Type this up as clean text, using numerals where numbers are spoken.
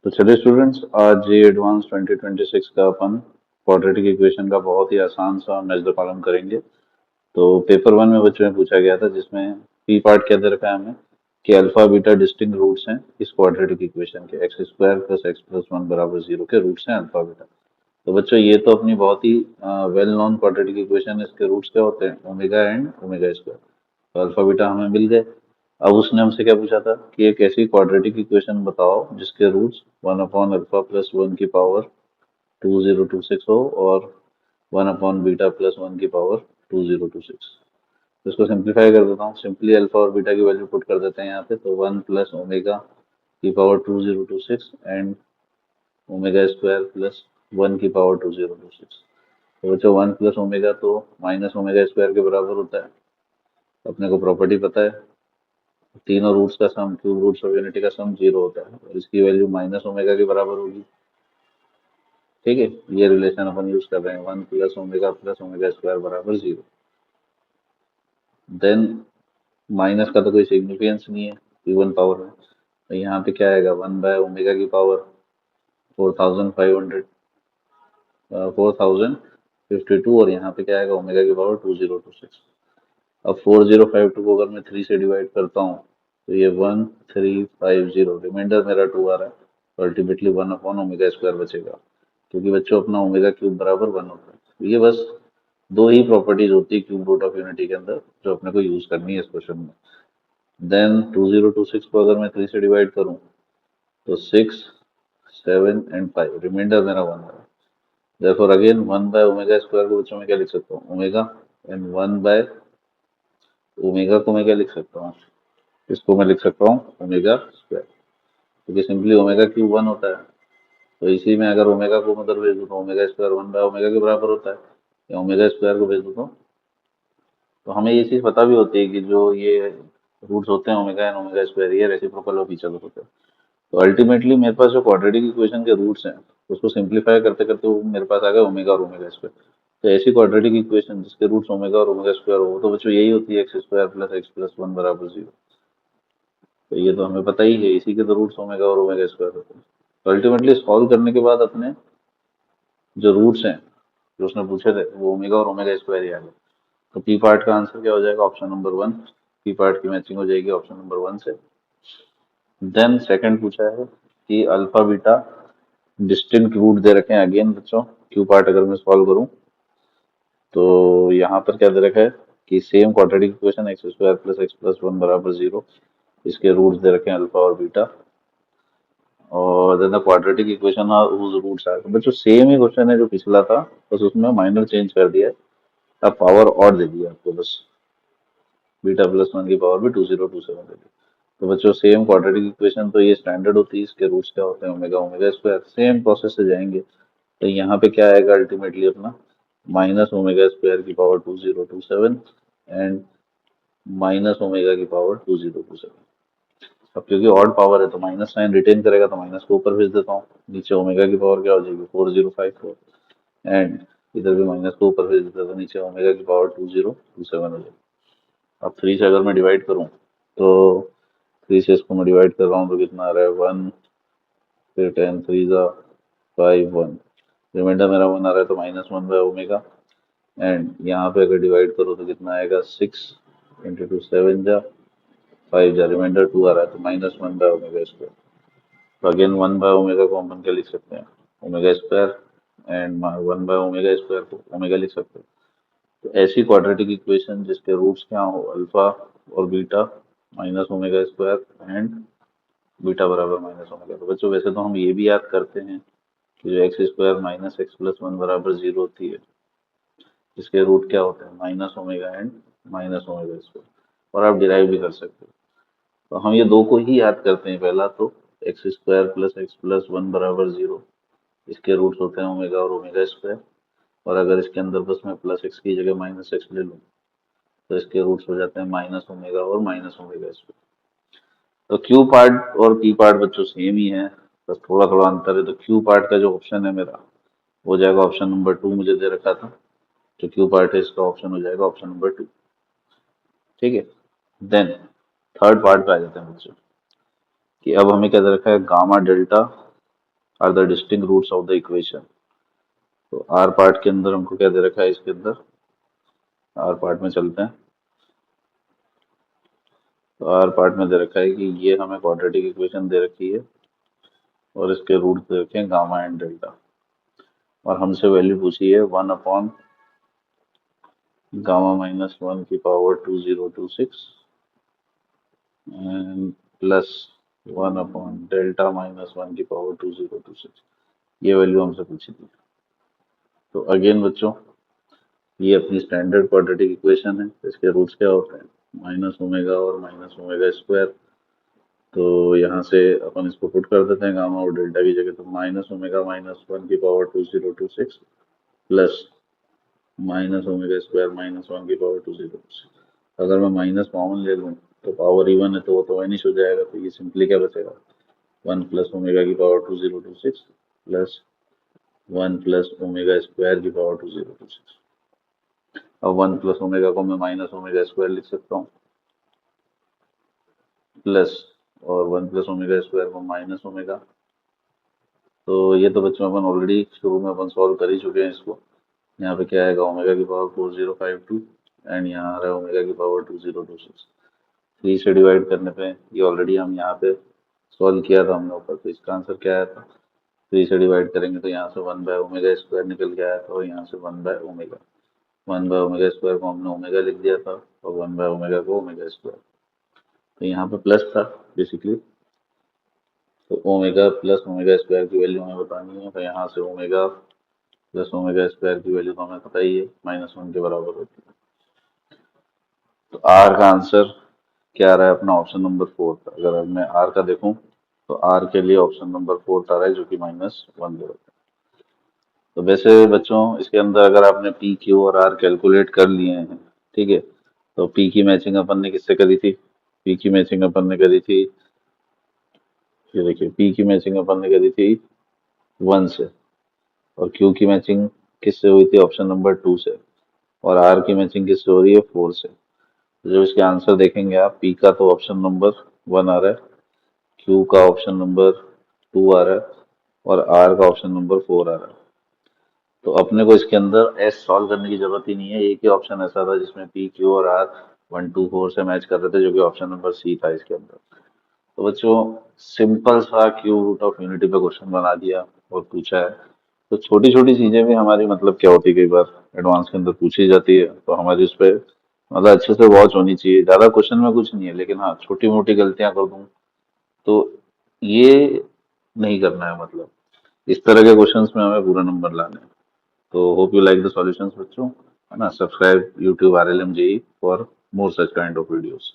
तो चलिए स्टूडेंट्स, आज ये एडवांस 2026 का अपन क्वाड्रेटिक इक्वेशन का बहुत ही आसान सा मेजर कॉलम करेंगे। तो पेपर वन में बच्चों में पूछा गया था, जिसमें पी पार्ट क्या दे रखा है हमें कि अल्फा बीटा डिस्टिंक्ट रूट्स हैं इस क्वाड्रेटिक इक्वेशन के, x square plus x plus one बराबर जीरो के रूट्स हैं अल्फा बीटा। तो बच्चों ये तो अपनी बहुत ही वेल नोन क्वाड्रेटिक इक्वेशन है। इसके रूट्स क्या होते हैं? Omega and omega square. तो अल्फा बीटा हमें मिल गए। अब उसने हमसे क्या पूछा था कि एक ऐसी क्वाड्रेटिक इक्वेशन बताओ जिसके roots one upon alpha plus one की पावर 2026 हो और one upon beta plus one की पावर 2026। तो इसको सिंप्लीफाई कर देता हूँ। सिंपली अल्फा और बीटा की वैल्यू पुट कर देते हैं यहाँ पे। तो वन प्लस ओमेगा की power 2026 and omega square plus one की पावर 2026। तो बच्चों वन प्लस ओमेगा तो माइनस ओमेगा स्क्वायर के बराबर होता है। अपने को प्रॉपर्टी पता है, तीनों रूट्स का सम, क्यूब रूट्स ऑफ यूनिटी का सम जीरो होता है और इसकी वैल्यू माइनस ओमेगा के बराबर होगी। ठीक है, ये रिलेशन अपन यूज कर रहे हैं, वन प्लस ओमेगा स्क्वायर बराबर जीरो। देन माइनस का तो कोई सिग्निफिकेंस नहीं है इवन पावर में। तो यहाँ पे क्या आएगा? वन बाय ओमेगा की पावर 4500, 4052, और यहाँ पे क्या आएगा? ओमेगा की पावर 2026। अब 4052 को अगर मैं 3 से डिवाइड करता हूँ तो ये 1350, रिमाइंडर मेरा 2 आ रहा है। तो ultimately one upon omega square बचेगा, क्योंकि बच्चों अपना ओमेगा क्यूब बराबर वन होता है। तो ये बस दो ही प्रॉपर्टीज होती है क्यूब रूट ऑफ यूनिटी के अंदर जो अपने को यूज करनी है इस क्वेश्चन में। देन 2026 को अगर मैं 3 से डिवाइड करूँ तो 6, 7 एंड 5, रिमाइंडर मेरा वन आ रहा है। therefore again one by omega square को बच्चों में क्या लिख सकता हूँ? Omega. And one by omega को मैं क्या लिख सकता हूँ? इसको मैं लिख सकता हूँ ओमेगा स्क्वायर, क्योंकि सिंपली ओमेगा क्यूब वन होता है। तो इसी में अगर ओमेगा को उधर भेज दूँ तो omega square one by omega के बराबर होता है, या ओमेगा स्क्वायर को भेज दूँ तो हमें ये चीज़ पता भी होती है कि जो ये रूट्स होते हैं ओमेगा एंड ओमेगा स्क्वायर, ये रेसिप्रोकल ऑफ ईच अदर होते हैं। तो अल्टीमेटली मेरे पास जो क्वाड्रेटिक इक्वेशन के रूट्स हैं उसको सिंप्लीफाई करते करते वो मेरे पास आ गया ओमेगा और ओमेगा स्क्वायर। तो ऐसी क्वाड्रेटिक इक्वेशन जिसके रूट्स ओमेगा और ओमेगा स्क्वायर हो तो बच्चों यही होती है x square plus x plus one बराबर जीरो। तो ये तो हमें पता ही है, इसी के तो रूट्स ओमेगा और ओमेगा स्क्वायर होते हैं। तो अल्टीमेटली सॉल्व करने के बाद अपने जो रूट्स हैं जो उसने पूछे थे वो ओमेगा और ओमेगा स्क्वायर ही आ गए। तो पी पार्ट का आंसर क्या हो जाएगा? Option number one. P part की मैचिंग हो जाएगी ऑप्शन नंबर वन से। देन सेकंड पूछा है कि अल्फा बीटा डिस्टिंक्ट रूट दे रखे हैं। अगेन बच्चों क्यू पार्ट अगर मैं सॉल्व करूं तो यहाँ पर क्या दे रखा है कि same quadratic equation x square plus x plus one बराबर जीरो, इसके रूट्स दे रखे हैं अल्फा और बीटा। और then the quadratic equation whose roots are, बच्चों सेम ही क्वेश्चन है जो पिछला था, बस उसमें माइनर चेंज कर दिया है। अब पावर और दे दिया आपको, बस बीटा प्लस वन की पावर भी 2027 दे दी। तो बच्चों सेम क्वाड्रेटिक इक्वेशन तो ये स्टैंडर्ड होती है, इसके रूट्स क्या होते हैं? Omega omega square. Same process से जाएंगे तो यहाँ पे क्या आएगा अल्टीमेटली अपना? माइनस ओमेगा स्क्वायर की पावर 2027 एंड माइनस ओमेगा की पावर 2027। अब क्योंकि ऑड पावर है तो माइनस साइन रिटेन करेगा, तो माइनस को ऊपर भेज देता हूँ। नीचे ओमेगा की पावर क्या हो जाएगी? 4054, एंड इधर भी माइनस को ऊपर भेज देता तो नीचे ओमेगा की पावर 2027 हो जाएगी। अब थ्री से अगर मैं डिवाइड करूँ तो थ्री से इसको मैं डिवाइड कर रहा हूँ तो कितना आ रहा है? वन, फिर टेन थ्री ज़ा फाइव, वन, रिमाइंडर मेरा वन आ रहा है तो minus one by omega. And यहाँ पे अगर डिवाइड करो तो कितना आएगा? सिक्स इंटू टू सेवन जा फाइव जा, रिमाइंडर टू आ रहा है तो minus one by omega square. तो अगेन वन बाय ओमेगा को हम क्या लिख सकते हैं? Omega square, and one by omega square को ओमेगा लिख सकते हैं। तो ऐसी क्वाड्रेटिक इक्वेशन जिसके रूट्स क्या हो? अल्फा और beta minus omega square and beta बराबर माइनस ओमेगा। तो बच्चों वैसे तो हम ये भी याद करते हैं कि जो x square minus x plus one बराबर जीरो होती है, इसके रूट क्या होते हैं? Minus omega and minus omega square. और आप डिराइव भी कर सकते हो। तो हम ये दो को ही याद करते हैं। पहला तो x square plus x plus one बराबर जीरो, इसके रूट्स होते हैं ओमेगा और ओमेगा स्क्वायर। और अगर इसके अंदर बस मैं प्लस एक्स की जगह माइनस एक्स ले लूँ तो इसके रूट्स हो जाते हैं माइनस ओमेगा और माइनस ओमेगा स्क्वायर। तो क्यू पार्ट और पी पार्ट बच्चों सेम ही है, बस थोड़ा थोड़ा अंतर है। तो क्यू पार्ट का जो ऑप्शन है मेरा हो जाएगा ऑप्शन नंबर टू, मुझे दे रखा था। जो क्यू पार्ट है इसका ऑप्शन हो जाएगा ऑप्शन नंबर टू। ठीक है। देन थर्ड पार्ट पे आ जाते हैं बच्चों कि अब हमें क्या दे रखा है? Gamma delta are the distinct roots of the equation. तो आर पार्ट के अंदर हमको क्या दे रखा है, इसके अंदर आर पार्ट में चलते हैं। तो आर पार्ट में दे रखा है कि ये हमें क्वाड्रेटिक इक्वेशन दे रखी है और इसके रूट दे रखे हैं गामा एंड डेल्टा, और हमसे वैल्यू पूछी है 1 अपॉन गामा माइनस 1 की power 2026 and plus 1 upon delta minus 1 की पावर 2026। ये वैल्यू हमसे पूछी थी। तो अगेन बच्चों, ये अपनी स्टैंडर्ड क्वाड्रेटिक इक्वेशन है। इसके रूट्स क्या होते हैं, माइनस ओमेगा और माइनस ओमेगा स्क्वायर। तो यहाँ से अपन इसको पुट कर देते हैं गामा और डेल्टा की जगह। तो माइनस ओमेगा माइनस 1 की power 2026 plus minus omega square minus 1 की पावर 2026। अगर मैं माइनस कॉमन ले लूँ तो पावर इवन है तो वो तो वैनिश हो जाएगा। तो ये सिंपली क्या बचेगा, 1 प्लस ओमेगा की power 2026 plus 1 plus omega square की पावर 2026। अब 1 प्लस ओमेगा को मैं माइनस ओमेगा स्क्वायर लिख सकता हूँ प्लस, और 1 प्लस ओमेगा स्क्वायर को माइनस ओमेगा। तो ये तो बच्चों अपन ऑलरेडी शुरू में अपन सॉल्व कर ही चुके हैं इसको। यहाँ पे क्या आएगा, ओमेगा की पावर 4052 एंड यहाँ आ रहा है ओमेगा की पावर 2026। 3 से डिवाइड करने पे ये ऑलरेडी हम यहाँ पे सॉल्व किया था हमने ऊपर। तो इसका आंसर क्या आया था, 3 से डिवाइड करेंगे तो यहाँ से 1 बाय ओमेगा स्क्वायर निकल के आया था और यहाँ से 1 by omega. 1 by omega square को हमने ओमेगा लिख दिया था और 1 बाय ओमेगा को ओमेगा स्क्वायर। तो यहाँ पे प्लस था बेसिकली। तो ओमेगा प्लस ओमेगा स्क्वायर की वैल्यू हमें बतानी है। तो यहाँ से ओमेगा प्लस ओमेगा स्क्वायर की वैल्यू तो हमें पता ही है, -1 के बराबर होती है। तो आर का आंसर क्या आ रहा है अपना, ऑप्शन नंबर 4। अगर मैं आर का देखूं तो आर के लिए ऑप्शन नंबर 4 आ रहा है जो कि -1 दे रहा है। तो वैसे बच्चों इसके अंदर अगर आपने पी क्यू और आर कैलकुलेट कर लिए हैं, ठीक है, तो पी की मैचिंग अपन ने किससे करी थी, पी की मैचिंग अपन ने करी थी, ये देखिए पी की मैचिंग अपन ने करी थी 1 से, और क्यू की मैचिंग किससे हुई थी, ऑप्शन नंबर 2 से, और आर की मैचिंग किससे हो रही है, 4 से। तो जब इसके आंसर देखेंगे आप, पी का तो ऑप्शन नंबर 1 आ रहा है, क्यू का ऑप्शन नंबर 2 आ रहा है और आर का ऑप्शन नंबर 4 आ रहा है। तो अपने को इसके अंदर एस सॉल्व करने की जरूरत ही नहीं है। एक ही ऑप्शन ऐसा था जिसमें पी क्यू और आर 1 2 4 से मैच कर रहे थे, जो कि ऑप्शन नंबर सी था इसके अंदर। तो बच्चों सिंपल सा क्यू रूट ऑफ यूनिटी पे क्वेश्चन बना दिया और पूछा है। तो छोटी छोटी चीजें भी हमारी मतलब क्या होती है, कई बार एडवांस के अंदर पूछी जाती है, तो हमारी उस पर मतलब अच्छे से वॉच होनी चाहिए। ज्यादा क्वेश्चन में कुछ नहीं है, लेकिन हाँ छोटी मोटी गलतियां कर दूं तो ये नहीं करना है। मतलब इस तरह के क्वेश्चंस में हमें पूरा नंबर लाने हैं। तो hope you like the solutions बच्चों, है ना। Subscribe YouTube RLM JEE for more such kind of videos.